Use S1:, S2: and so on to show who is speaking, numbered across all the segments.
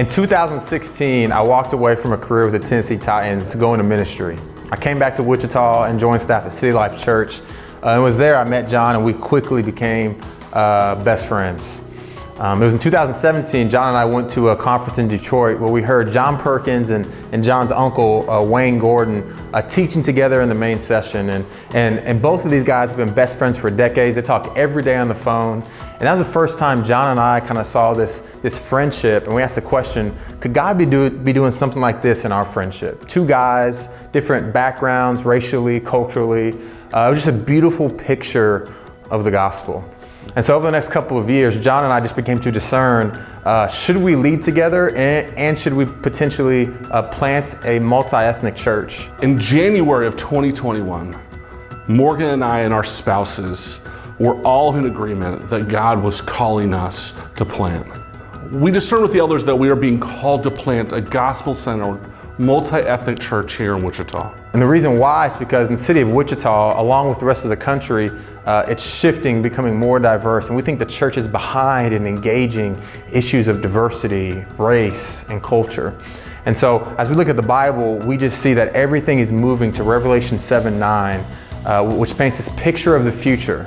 S1: In 2016, I walked away from a career with the Tennessee Titans to go into ministry. I came back to Wichita and joined staff at City Life Church. And was there I met John, and we quickly became best friends. It was in 2017, John and I went to a conference in Detroit where we heard John Perkins and John's uncle, Wayne Gordon, teaching together in the main session. And both of these guys have been best friends for decades. They talk every day on the phone. And that was the first time John and I kind of saw this friendship, and we asked the question, could God be doing something like this in our friendship? Two guys, different backgrounds, racially, culturally. It was just a beautiful picture of the gospel. And so over the next couple of years, John and I just became to discern, should we lead together and should we potentially plant a multi-ethnic church?
S2: In January of 2021, Morgan and I and our spouses were all in agreement that God was calling us to plant. We discerned with the elders that we are being called to plant a gospel-centered, multi-ethnic church here in Wichita.
S1: And the reason why is because in the city of Wichita, along with the rest of the country, it's shifting, becoming more diverse, and we think the church is behind in engaging issues of diversity, race, and culture. And so as we look at the Bible, we just see that everything is moving to Revelation 7:9, which paints this picture of the future.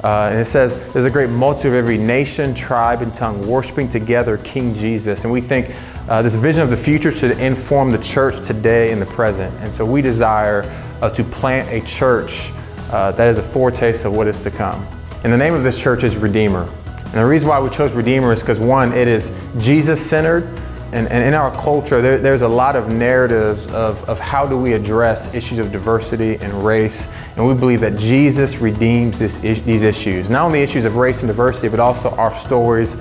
S1: And it says, there's a great multitude of every nation, tribe, and tongue worshiping together King Jesus. And we think this vision of the future should inform the church today and the present. And so we desire to plant a church that is a foretaste of what is to come. And the name of this church is Redeemer. And the reason why we chose Redeemer is because, one, it is Jesus-centered. And in our culture, there's a lot of narratives of how do we address issues of diversity and race. And we believe that Jesus redeems these issues. Not only issues of race and diversity, but also our stories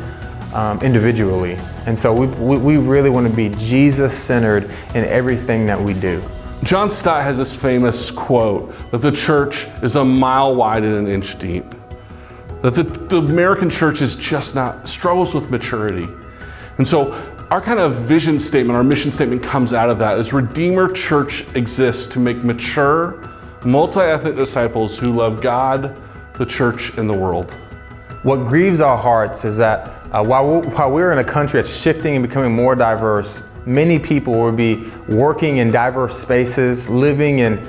S1: individually. And so we really want to be Jesus-centered in everything that we do.
S2: John Stott has this famous quote that the church is a mile wide and an inch deep. That the American church is just struggles with maturity. And so our kind of vision statement, our mission statement comes out of that, is Redeemer Church exists to make mature, multi-ethnic disciples who love God, the church, and the world.
S1: What grieves our hearts is that while we're in a country that's shifting and becoming more diverse, many people will be working in diverse spaces, living in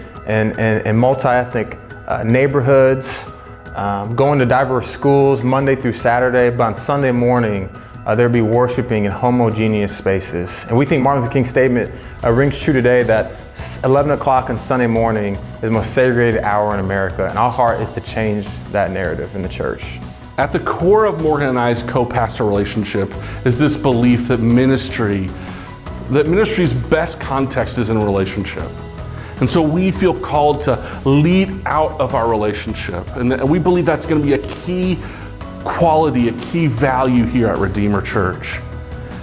S1: multi-ethnic neighborhoods, going to diverse schools Monday through Saturday, but on Sunday morning, they'll be worshiping in homogeneous spaces. And we think Martin Luther King's statement rings true today that 11 o'clock on Sunday morning is the most segregated hour in America. And our heart is to change that narrative in the church.
S2: At the core of Morgan and I's co-pastor relationship is this belief that ministry's best context is in a relationship. And so we feel called to lead out of our relationship. And we believe that's going to be a key quality, a key value here at Redeemer Church.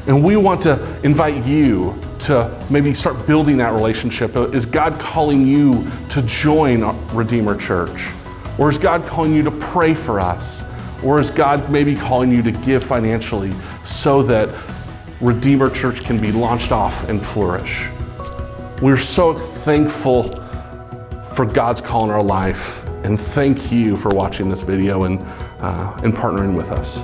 S2: And we want to invite you to maybe start building that relationship. Is God calling you to join Redeemer Church? Or is God calling you to pray for us? Or is God maybe calling you to give financially so that Redeemer Church can be launched off and flourish? We're so thankful for God's call in our life, and thank you for watching this video and partnering with us.